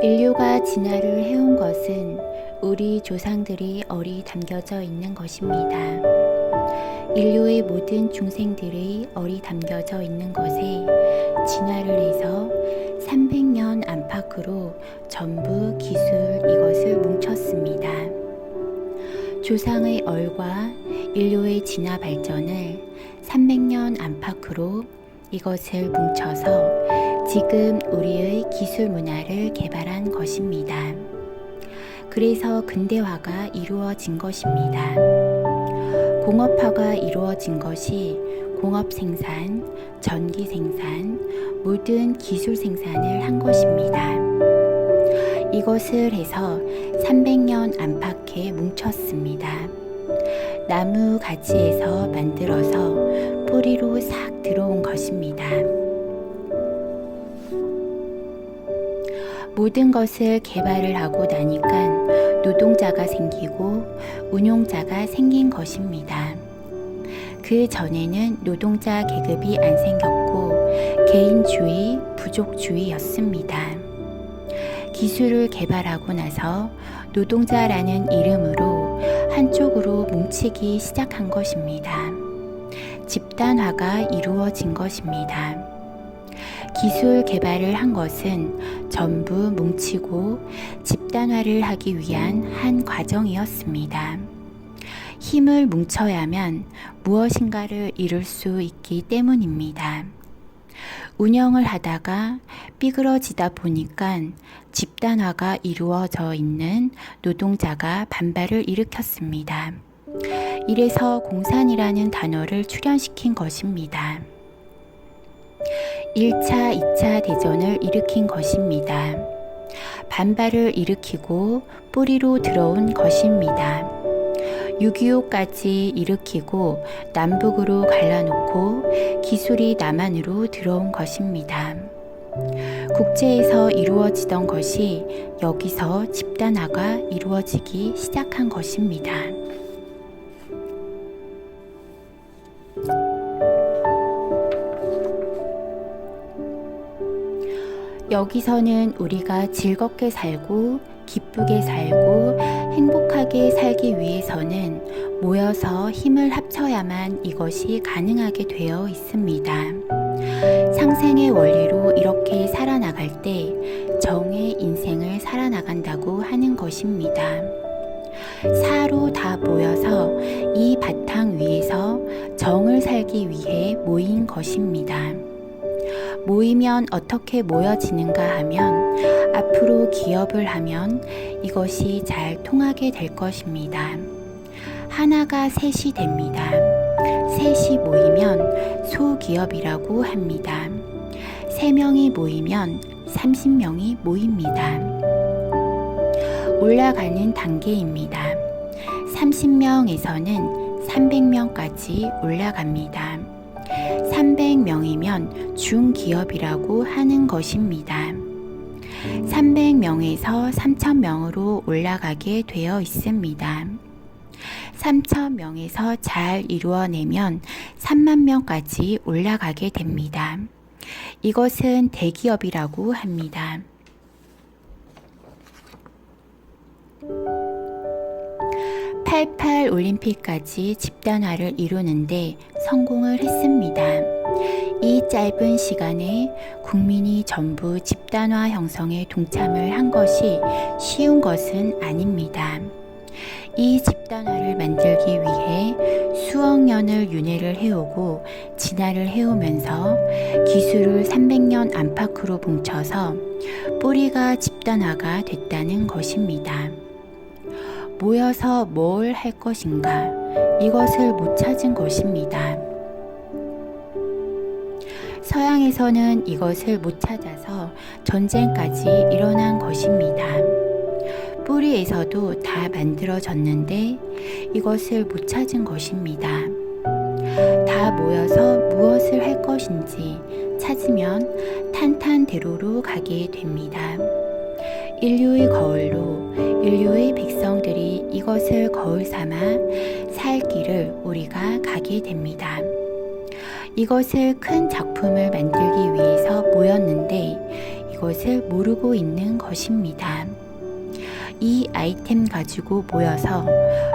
인류가 진화를 해온 것은 우리 조상들이 어리 담겨져 있는 것입니다. 인류의 모든 중생들의 어리 담겨져 있는 것에 진화를 해서 300년 안팎으로 전부 기술 이것을 뭉쳤습니다. 조상의 얼과 인류의 진화 발전을 300년 안팎으로 이것을 뭉쳐서 지금 우리의 기술 문화를 개발한 것입니다. 그래서 근대화가 이루어진 것입니다. 공업화가 이루어진 것이 공업 생산, 전기 생산, 모든 기술 생산을 한 것입니다. 이것을 해서 300년 안팎에 뭉쳤습니다. 나무 가지에서 만들어서 뿌리로 싹 들어온 것입니다. 모든 것을 개발을 하고 나니까 노동자가 생기고 운용자가 생긴 것입니다. 그 전에는 노동자 계급이 안 생겼고 개인주의, 부족주의였습니다. 기술을 개발하고 나서 노동자라는 이름으로 한쪽으로 뭉치기 시작한 것입니다. 집단화가 이루어진 것입니다. 기술 개발을 한 것은 전부 뭉치고 집단화를 하기 위한 한 과정이었습니다. 힘을 뭉쳐야만 무엇인가를 이룰 수 있기 때문입니다. 운영을 하다가 삐그러지다 보니까 집단화가 이루어져 있는 노동자가 반발을 일으켰습니다. 이래서 공산이라는 단어를 출현시킨 것입니다. 1차, 2차 대전을 일으킨 것입니다. 반발을 일으키고 뿌리로 들어온 것입니다. 6.25까지 일으키고 남북으로 갈라놓고 기술이 남한으로 들어온 것입니다. 국제에서 이루어지던 것이 여기서 집단화가 이루어지기 시작한 것입니다. 여기서는 우리가 즐겁게 살고 기쁘게 살고 행복하게 살기 위해서는 모여서 힘을 합쳐야만 이것이 가능하게 되어 있습니다. 상생의 원리로 이렇게 살아나갈 때 정의 인생을 살아나간다고 하는 것입니다. 사로 다 모여서 이 바탕 위에서 정을 살기 위해 모인 것입니다. 모이면 어떻게 모여지는가 하면 앞으로 기업을 하면 이것이 잘 통하게 될 것입니다. 하나가 셋이 됩니다. 셋이 모이면 소기업이라고 합니다. 3명이 모이면 30명이 모입니다. 올라가는 단계입니다. 30명에서는 300명까지 올라갑니다. 300명이면 중기업이라고 하는 것입니다. 300명에서 3,000명으로 올라가게 되어 있습니다. 3,000명에서 잘 이루어내면 3만 명까지 올라가게 됩니다. 이것은 대기업이라고 합니다. 88 올림픽까지 집단화를 이루는데 성공을 했습니다. 이 짧은 시간에 국민이 전부 집단화 형성에 동참을 한 것이 쉬운 것은 아닙니다. 이 집단화를 만들기 위해 수억 년을 윤회를 해오고 진화를 해오면서 기술을 300년 안팎으로 뭉쳐서 뿌리가 집단화가 됐다는 것입니다. 모여서 뭘 할 것인가? 이것을 못 찾은 것입니다. 서양에서는 이것을 못 찾아서 전쟁까지 일어난 것입니다. 뿌리에서도 다 만들어졌는데 이것을 못 찾은 것입니다. 다 모여서 무엇을 할 것인지 찾으면 탄탄대로로 가게 됩니다. 인류의 거울로 인류의 백성들이 이것을 거울 삼아 살 길을 우리가 가게 됩니다. 이것을 큰 작품을 만들기 위해서 모였는데 그것을 모르고 있는 것입니다. 이 아이템 가지고 모여서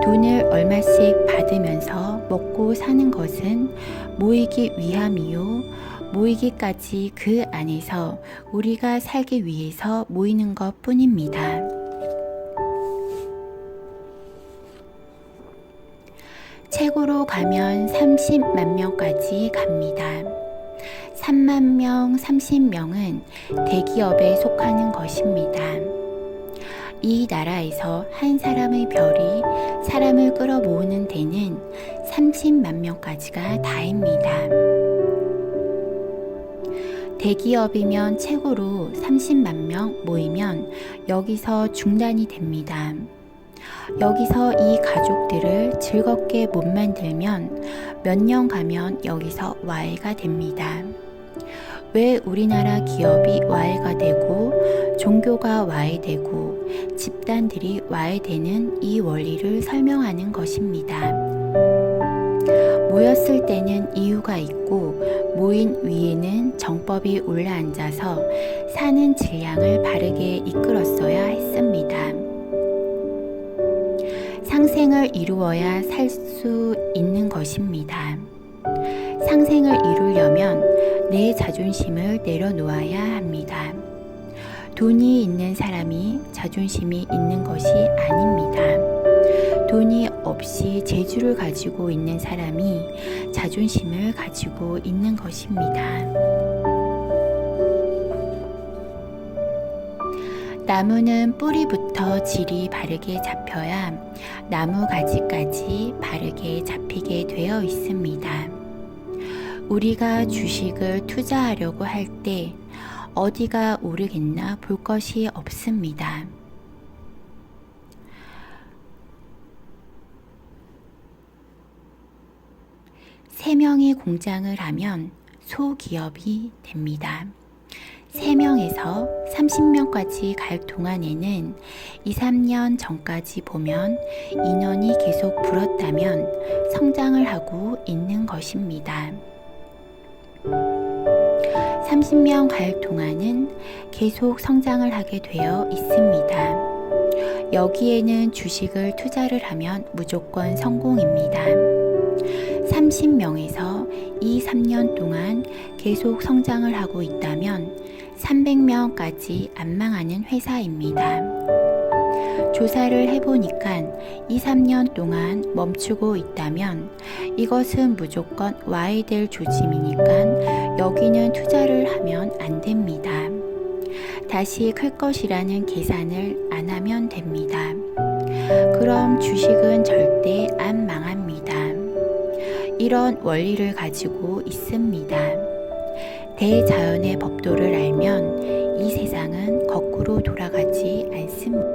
돈을 얼마씩 받으면서 먹고 사는 것은 모이기 위함이요. 모이기까지 그 안에서 우리가 살기 위해서 모이는 것 뿐입니다. 최고로 가면 30만 명까지 갑니다. 3만 명, 30명은 대기업에 속하는 것입니다. 이 나라에서 한 사람의 별이 사람을 끌어모으는 데는 30만 명까지가 다입니다. 대기업이면 최고로 30만 명 모이면 여기서 중단이 됩니다. 여기서 이 가족들을 즐겁게 못 만들면 몇 년 가면 여기서 와해가 됩니다. 왜 우리나라 기업이 와해가 되고 종교가 와해되고 집단들이 와해되는 이 원리를 설명하는 것입니다. 모였을 때는 이유가 있고 모인 위에는 정법이 올라앉아서 사는 질량을 바르게 이끌었어야 했습니다. 상생을 이루어야 살 수 있는 것입니다. 상생을 이루려면 내 자존심을 내려놓아야 합니다. 돈이 있는 사람이 자존심이 있는 것이 아닙니다. 돈이 없이 재주를 가지고 있는 사람이 자존심을 가지고 있는 것입니다. 나무는 뿌리부터 질이 바르게 잡혀야 나무 가지까지 바르게 잡히게 되어 있습니다. 우리가 주식을 투자하려고 할 때 어디가 오르겠나 볼 것이 없습니다. 세 명이 공장을 하면 소기업이 됩니다. 3명에서 30명까지 갈 동안에는 2, 3년 전까지 보면 인원이 계속 불었다면 성장을 하고 있는 것입니다. 30명 갈 동안은 계속 성장을 하게 되어 있습니다. 여기에는 주식을 투자를 하면 무조건 성공입니다. 30명에서 2, 3년 동안 계속 성장을 하고 있다면 300명까지 안 망하는 회사입니다. 조사를 해보니까 2, 3년 동안 멈추고 있다면 이것은 무조건 와해될 조짐이니까 여기는 투자를 하면 안 됩니다. 다시 클 것이라는 계산을 안 하면 됩니다. 그럼 주식은 절대 안 망합니다. 이런 원리를 가지고 있습니다. 대자연의 법도를 알면 이 세상은 거꾸로 돌아가지 않습니다.